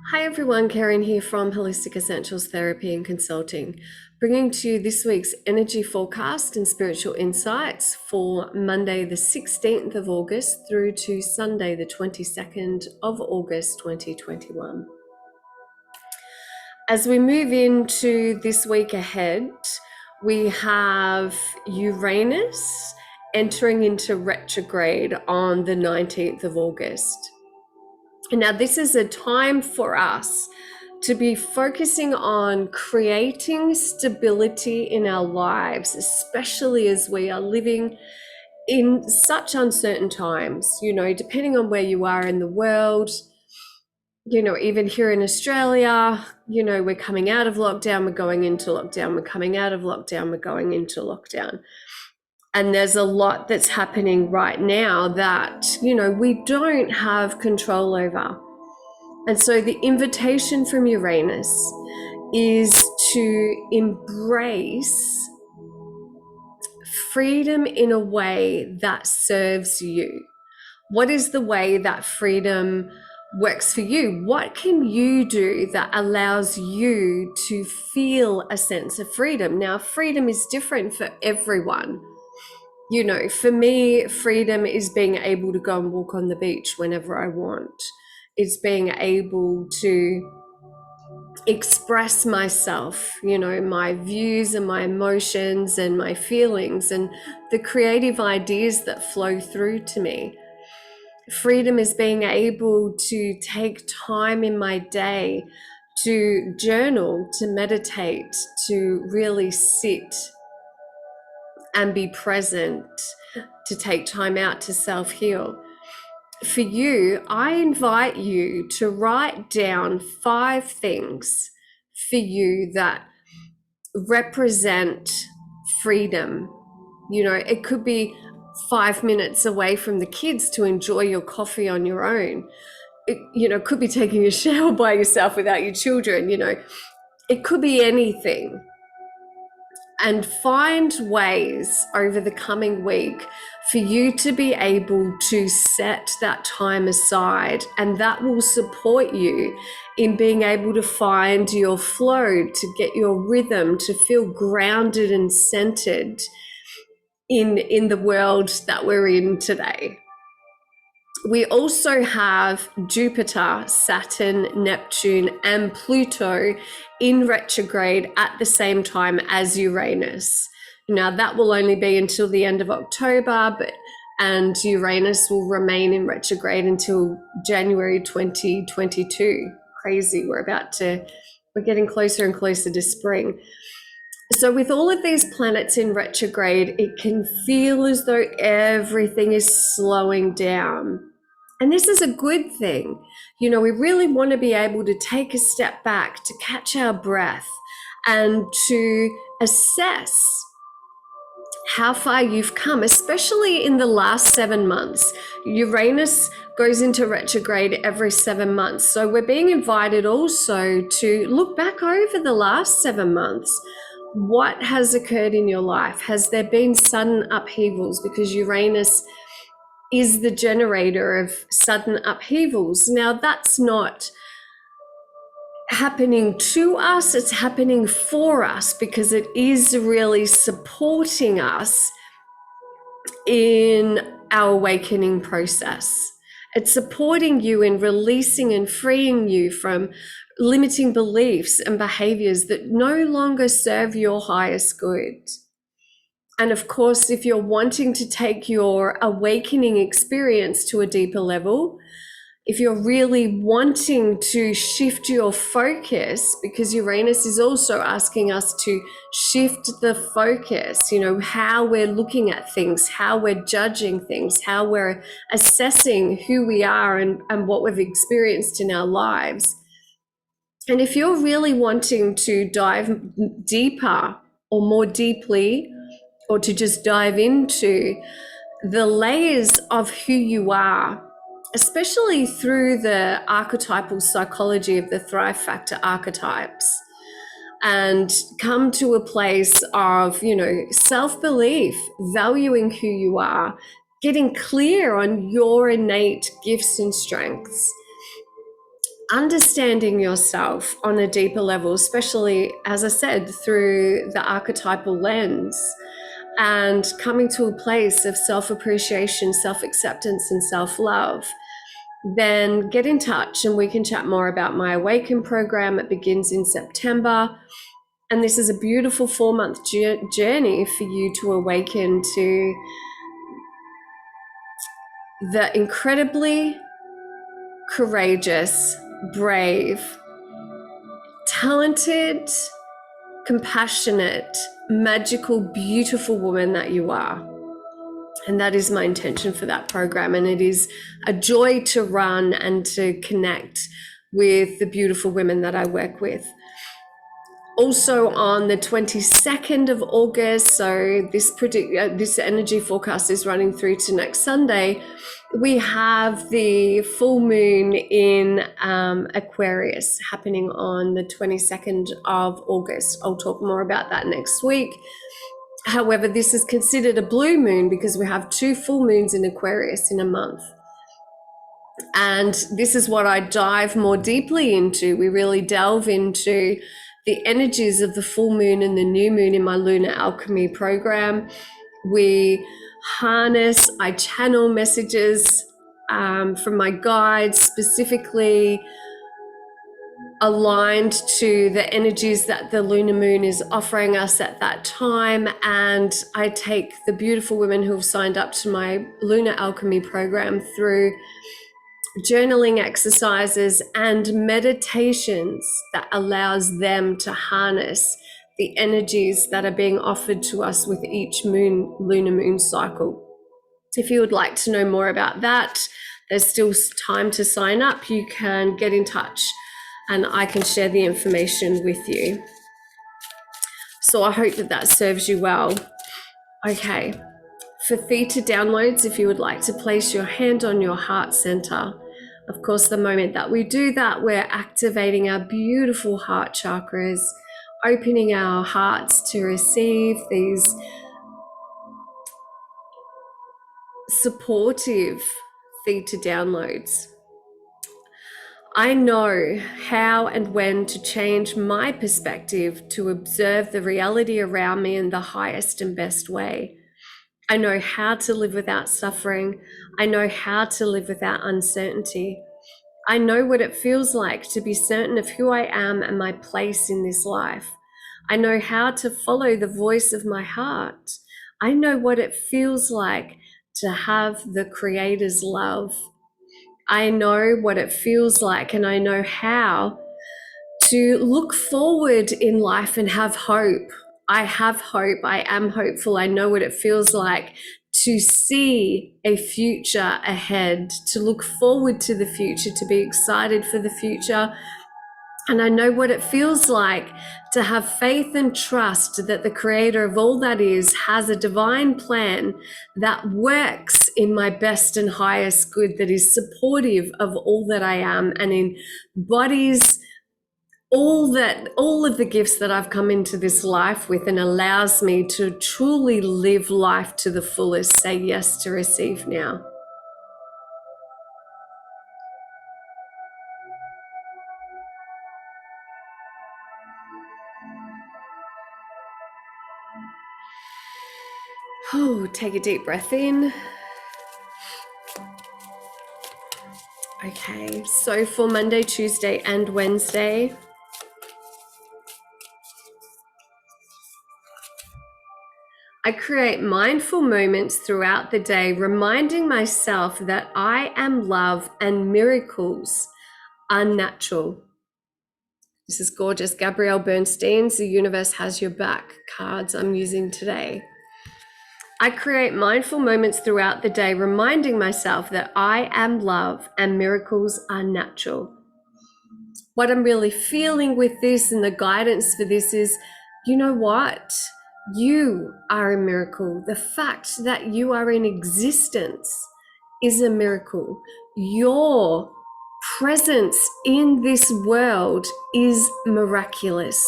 Hi everyone, Karen here from Holistic Essentials Therapy and Consulting, bringing to you this week's energy forecast and spiritual insights for Monday the 16th of August through to Sunday the 22nd of August 2021. As we move into this week ahead, we have Uranus entering into retrograde on the 19th of August. Now, this is a time for us to be focusing on creating stability in our lives, especially as we are living in such uncertain times, depending on where you are in the world. Even here in Australia, we're coming out of lockdown, we're going into lockdown, we're coming out of lockdown, we're going into lockdown. And there's a lot that's happening right now that, we don't have control over. And so the invitation from Uranus is to embrace freedom in a way that serves you. What is the way that freedom works for you? What can you do that allows you to feel a sense of freedom? Now, freedom is different for everyone. For me, freedom is being able to go and walk on the beach whenever I want. It's being able to express myself, my views and my emotions and my feelings and the creative ideas that flow through to me. Freedom is being able to take time in my day to journal, to meditate, to really sit and be present, to take time out to self-heal. For you, I invite you to write down 5 things for you that represent freedom. It could be 5 minutes away from the kids to enjoy your coffee on your own. It could be taking a shower by yourself without your children. It could be anything. And find ways over the coming week for you to be able to set that time aside, and that will support you in being able to find your flow, to get your rhythm, to feel grounded and centered in the world that we're in today. We also have Jupiter, Saturn, Neptune, and Pluto in retrograde at the same time as Uranus. Now, that will only be until the end of October, and Uranus will remain in retrograde until January 2022. Crazy. We're getting closer and closer to spring. So with all of these planets in retrograde, it can feel as though everything is slowing down. And this is a good thing. We really want to be able to take a step back, to catch our breath, and to assess how far you've come, especially in the last 7 months. Uranus goes into retrograde every 7 months. So we're being invited also to look back over the last 7 months. What has occurred in your life? Has there been sudden upheavals? Because Uranus is the generator of sudden upheavals. Now, that's not happening to us, it's happening for us, because it is really supporting us in our awakening process. It's supporting you in releasing and freeing you from limiting beliefs and behaviors that no longer serve your highest good. And of course, if you're wanting to take your awakening experience to a deeper level, if you're really wanting to shift your focus, because Uranus is also asking us to shift the focus, how we're looking at things, how we're judging things, how we're assessing who we are and what we've experienced in our lives. And if you're really wanting to dive deeper or more deeply, or to just dive into the layers of who you are, especially through the archetypal psychology of the Thrive Factor archetypes, and come to a place of, self-belief, valuing who you are, getting clear on your innate gifts and strengths, understanding yourself on a deeper level, especially, as I said, through the archetypal lens, and coming to a place of self-appreciation, self-acceptance, and self-love, then get in touch and we can chat more about my Awaken program. It begins in September. And this is a beautiful 4-month journey for you to awaken to the incredibly courageous, brave, talented, compassionate, magical, beautiful woman that you are. And that is my intention for that program. And it is a joy to run and to connect with the beautiful women that I work with. Also on the 22nd of August, so this energy forecast is running through to next Sunday, we have the full moon in Aquarius happening on the 22nd of August. I'll talk more about that next week. However, this is considered a blue moon because we have 2 full moons in Aquarius in a month. And this is what I dive more deeply into. We really delve into the energies of the full moon and the new moon in my Lunar Alchemy program. We harness, I channel messages from my guides, specifically aligned to the energies that the lunar moon is offering us at that time. And I take the beautiful women who have signed up to my Lunar Alchemy program through journaling exercises and meditations that allows them to harness the energies that are being offered to us with each lunar moon cycle. If you would like to know more about that, there's still time to sign up. You can get in touch and I can share the information with you. So I hope that serves you well. Okay, for theta downloads, if you would like to place your hand on your heart center, of course, the moment that we do that, we're activating our beautiful heart chakras, opening our hearts to receive these supportive theta downloads. I know how and when to change my perspective to observe the reality around me in the highest and best way. I know how to live without suffering. I know how to live without uncertainty. I know what it feels like to be certain of who I am and my place in this life. I know how to follow the voice of my heart. I know what it feels like to have the Creator's love. I know what it feels like, and I know how to look forward in life and have hope. I have hope. I am hopeful. I know what it feels like to see a future ahead, to look forward to the future, to be excited for the future. And I know what it feels like to have faith and trust that the creator of all that is has a divine plan that works in my best and highest good, that is supportive of all that I am and embodies all of the gifts that I've come into this life with, and allows me to truly live life to the fullest. Say yes to receive now. Oh, take a deep breath in. Okay, so for Monday, Tuesday, and Wednesday, I create mindful moments throughout the day, reminding myself that I am love and miracles are natural. This is gorgeous. Gabrielle Bernstein's The Universe Has Your Back cards I'm using today. I create mindful moments throughout the day, reminding myself that I am love and miracles are natural. What I'm really feeling with this and the guidance for this is, you know what? You are a miracle. The fact that you are in existence is a miracle. Your presence in this world is miraculous.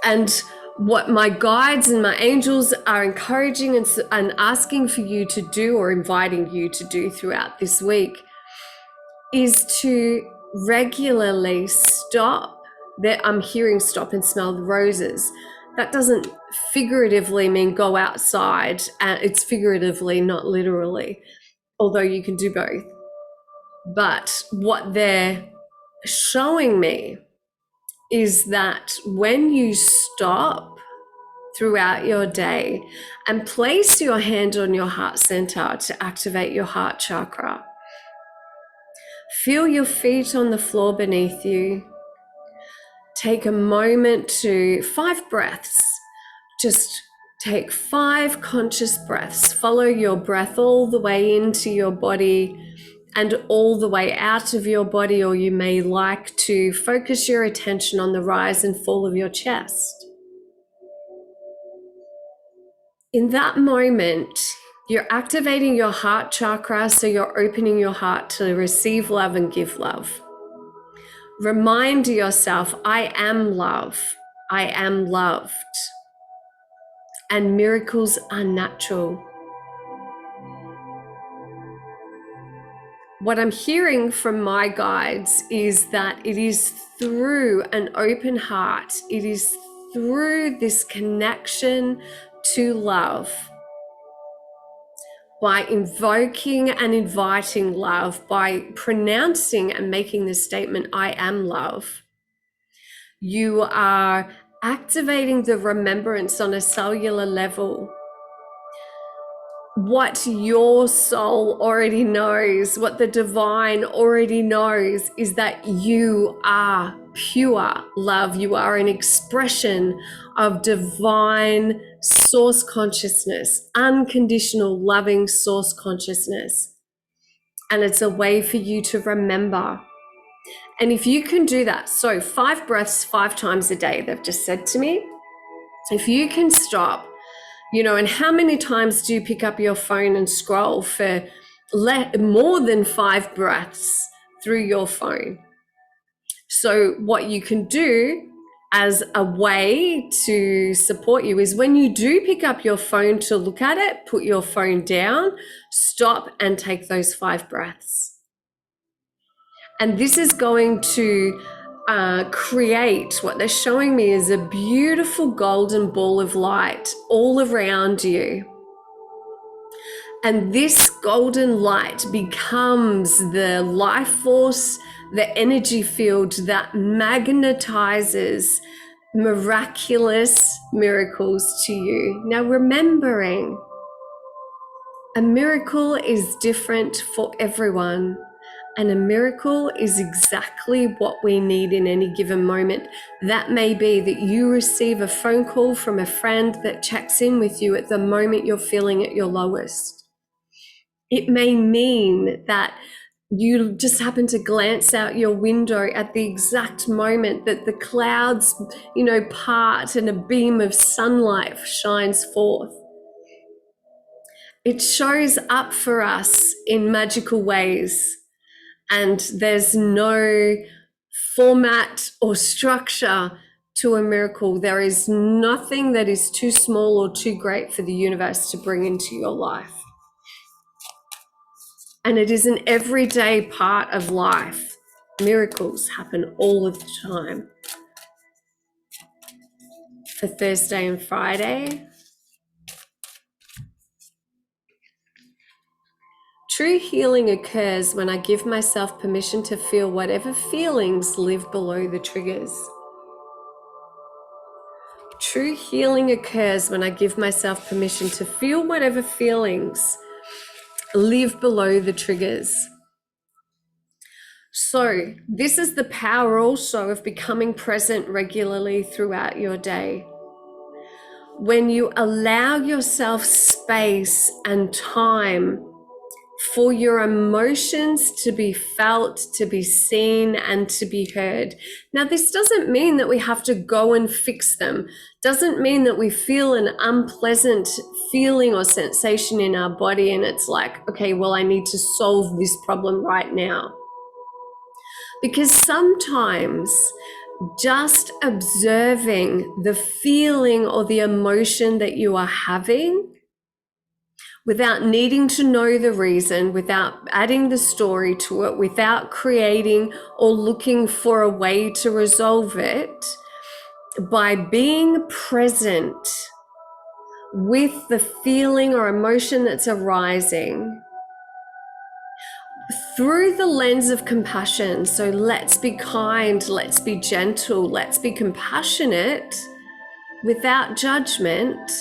And what my guides and my angels are encouraging and asking for you to do, or inviting you to do throughout this week, is to regularly stop. That I'm hearing stop and smell the roses. That doesn't figuratively mean go outside. It's figuratively, not literally, although you can do both. But what they're showing me is that when you stop throughout your day and place your hand on your heart center to activate your heart chakra, feel your feet on the floor beneath you. Take a moment to 5 breaths. Just take 5 conscious breaths. Follow your breath all the way into your body and all the way out of your body, or you may like to focus your attention on the rise and fall of your chest. In that moment, you're activating your heart chakra, so you're opening your heart to receive love and give love. Remind yourself, I am love. I am loved. And miracles are natural. What I'm hearing from my guides is that it is through an open heart, it is through this connection to love, by invoking and inviting love, by pronouncing and making the statement, I am love, you are activating the remembrance on a cellular level. What your soul already knows, what the divine already knows, is that you are pure love. You are an expression of divine source consciousness, unconditional loving source consciousness. And it's a way for you to remember. And if you can do that, so 5 breaths 5 times a day, they've just said to me, if you can stop, and how many times do you pick up your phone and scroll for more than 5 breaths through your phone? So what you can do as a way to support you is when you do pick up your phone to look at it, put your phone down, stop and take those 5 breaths. And this is going to create, what they're showing me is a beautiful golden ball of light all around you. And this golden light becomes the life force, the energy field that magnetizes miraculous miracles to you. Now, remembering, a miracle is different for everyone. And a miracle is exactly what we need in any given moment. That may be that you receive a phone call from a friend that checks in with you at the moment you're feeling at your lowest. It may mean that you just happen to glance out your window at the exact moment that the clouds, part and a beam of sunlight shines forth. It shows up for us in magical ways. And there's no format or structure to a miracle. There is nothing that is too small or too great for the universe to bring into your life. And it is an everyday part of life. Miracles happen all of the time. For Thursday and Friday, true healing occurs when I give myself permission to feel whatever feelings live below the triggers. True healing occurs when I give myself permission to feel whatever feelings live below the triggers. So this is the power also of becoming present regularly throughout your day. When you allow yourself space and time for your emotions to be felt, to be seen, and to be heard. Now, this doesn't mean that we have to go and fix them. Doesn't mean that we feel an unpleasant feeling or sensation in our body and it's like, okay, well, I need to solve this problem right now. Because sometimes just observing the feeling or the emotion that you are having without needing to know the reason, without adding the story to it, without creating or looking for a way to resolve it, by being present with the feeling or emotion that's arising through the lens of compassion. So let's be kind, let's be gentle, let's be compassionate without judgment.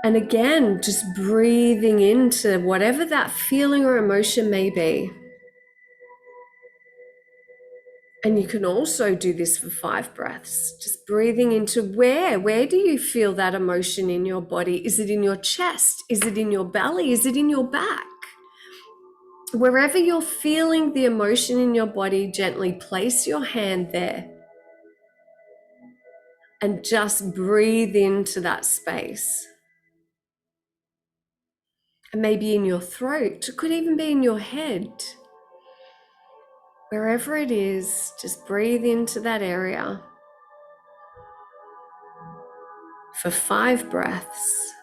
And again, just breathing into whatever that feeling or emotion may be. And you can also do this for 5 breaths, just breathing into where do you feel that emotion in your body? Is it in your chest? Is it in your belly? Is it in your back? Wherever you're feeling the emotion in your body, gently place your hand there and just breathe into that space. And maybe in your throat, it could even be in your head. Wherever it is, just breathe into that area for 5 breaths.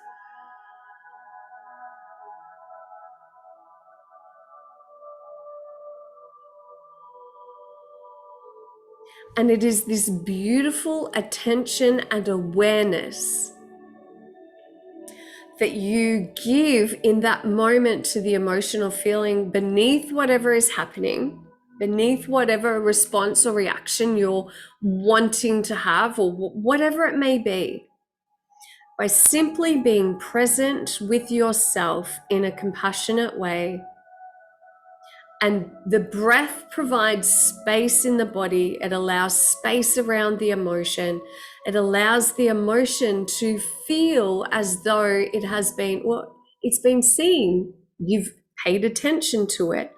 And it is this beautiful attention and awareness that you give in that moment to the emotional feeling beneath whatever is happening, beneath whatever response or reaction you're wanting to have, or whatever it may be. By simply being present with yourself in a compassionate way. And the breath provides space in the body. It allows space around the emotion. It allows the emotion to feel as though it has been, well, it's been seen. You've paid attention to it.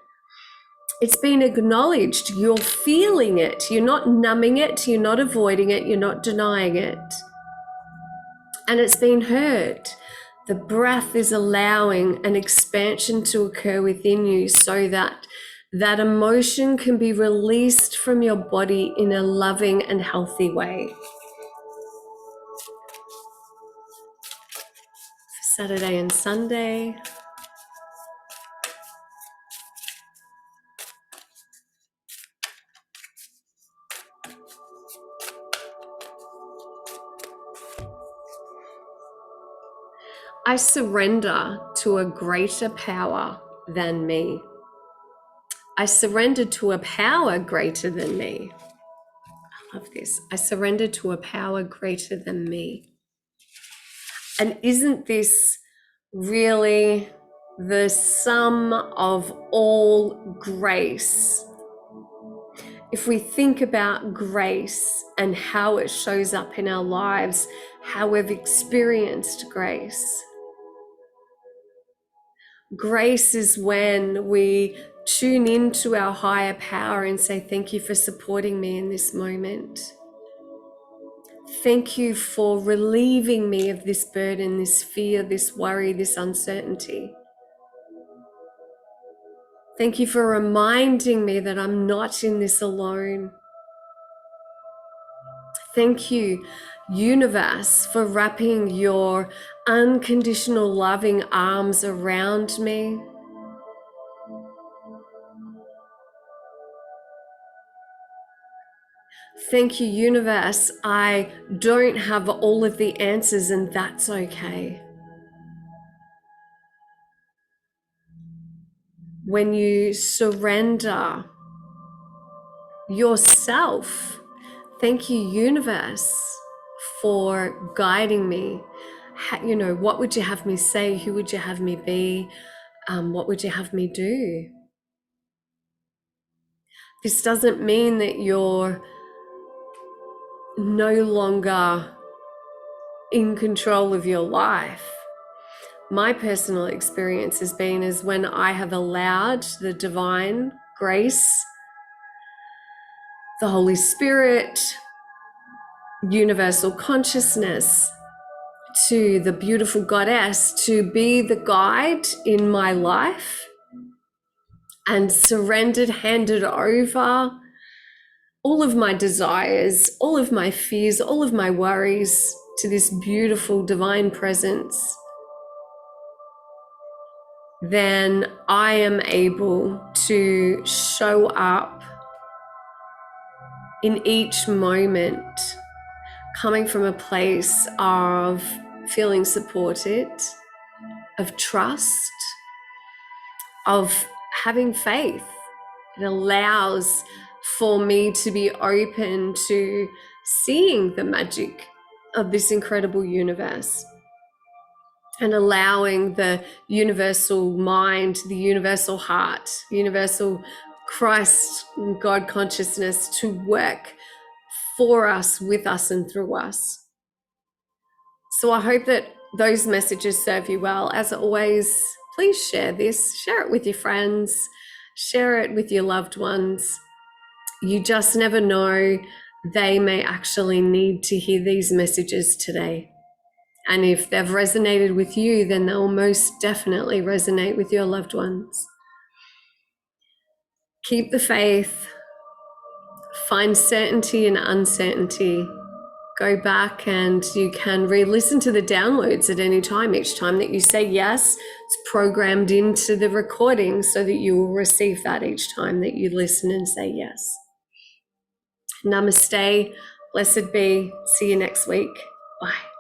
It's been acknowledged. You're feeling it. You're not numbing it. You're not avoiding it. You're not denying it. And it's been heard. The breath is allowing an expansion to occur within you so that that emotion can be released from your body in a loving and healthy way. For Saturday and Sunday. I surrender to a greater power than me. I surrender to a power greater than me. I love this. I surrender to a power greater than me. And isn't this really the sum of all grace? If we think about grace and how it shows up in our lives, how we've experienced grace. Grace is when we tune into our higher power and say, thank you for supporting me in this moment. Thank you for relieving me of this burden, this fear, this worry, this uncertainty. Thank you for reminding me that I'm not in this alone. Thank you, universe, for wrapping your unconditional loving arms around me. Thank you, universe. I don't have all of the answers, and that's okay. When you surrender yourself, thank you, universe, for guiding me. What would you have me say? Who would you have me be? What would you have me do? This doesn't mean that you're no longer in control of your life. My personal experience has been is when I have allowed the divine grace, the Holy Spirit, universal consciousness, to the beautiful goddess to be the guide in my life, and surrendered, handed over all of my desires, all of my fears, all of my worries to this beautiful divine presence, then I am able to show up in each moment coming from a place of feeling supported, of trust, of having faith. It allows for me to be open to seeing the magic of this incredible universe and allowing the universal mind, the universal heart, universal Christ, God consciousness to work for us, with us, and through us. So I hope that those messages serve you well. As always, please share this, share it with your friends, share it with your loved ones. You just never know, they may actually need to hear these messages today. And if they've resonated with you, then they'll most definitely resonate with your loved ones. Keep the faith, find certainty in uncertainty. Go back and you can re-listen to the downloads at any time. Each time that you say yes, it's programmed into the recording so that you will receive that each time that you listen and say yes. Namaste, blessed be. See you next week. Bye.